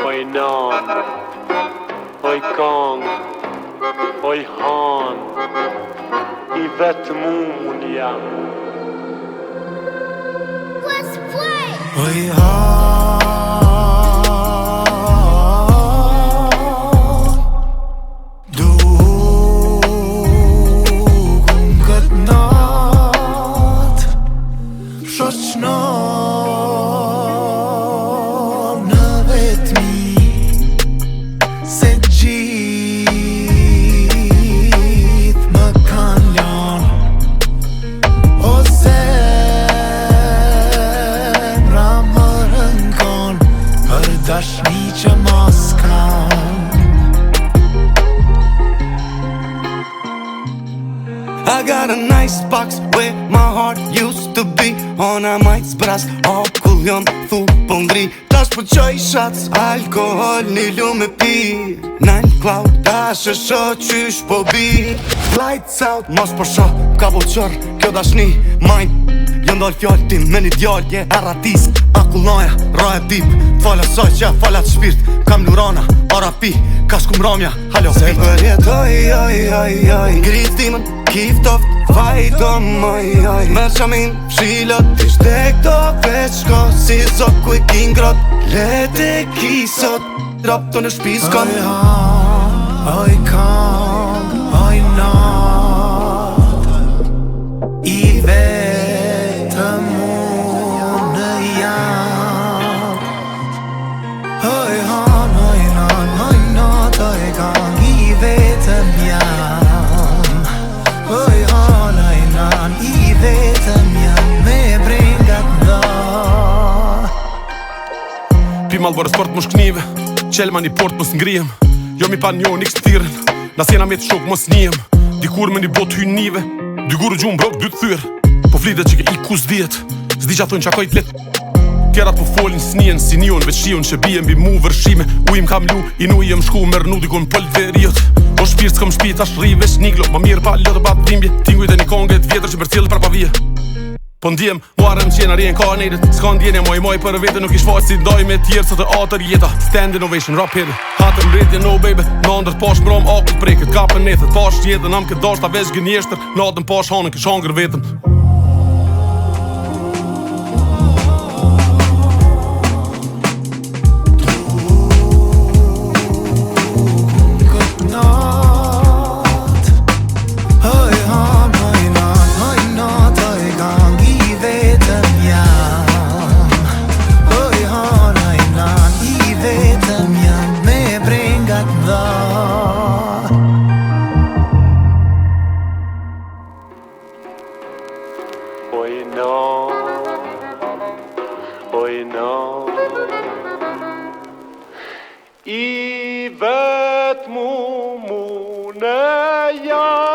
Oj nan, oj kong, oj han, I vetë mun jam. Let's play! Oj han, dukun këtë nat, shoqnon në vetmi, se gjithë më kanë lon, ose dashni që mos kam. I got a nice box where my heart used to be. Ona majt zbras, okull jom thu po ngri. Tash po qoj shots, alkohol një lume pi. Nine cloud, tash e sho qysh po bi. Lights out, mos po sho, ka po qër, kjo dashni majt. Jo ndol fjall tim me një djall, je aratis. Akullnoja, raje pip, t'fala saj që fala të shpirt. Kam lurana, ara pi, ka shkum ramja, halo pit. Se përjetoj, ngritimën, kiftoft, fajto moj, merë qamin, fshilot, ishte këto veç shko, si zok ku I kingrot, lete kisot, drop të në shpiskon. Oj han, oj kong, oj nat, I vetëm unë jam. Oj han, oj nat, oj kong, I vetëm jam. Oj han, oj nan, I vetëm jam, me brengat nda. Pi malbore sport mos knive, qelma një port mos ngrijem. Jo mi pa njo niks t'thiren, nas jena me të shok mos njem. Dikur me një bot hyn nive, dy guru gjumë brok, dy t'thyr. Po flitet që ke I kus djet, zdi që athojnë që akoj t'let. Tjerat po folin s'nien si nion, veç shion që bie mbi mu vërshime. Ujim kam lu, I nu jem shku, merë nu dikon pëll veriot. O shpirt s'kom shpi, tash rri veç niglo, ma mirë pa lërë bat dhimbje. Tinguj dhe një konget vjetër që për cilë pra pa vije. Po ndjem, muarëm qena reincarnated. S'ka ndjenja moj për vete, nuk I shfaq si ndoj me tjerë së të atër jeta. Stand innovation, rap hit. Hatër mbretje, no baby. Në ndër pash mbrom akull preket, kapën nethet. Pash jetën, am këtë dash ta veç gënjeshtër. Natën pash hanën, kësh hangër vetëm. Oj nan, I vetë mu mune jam.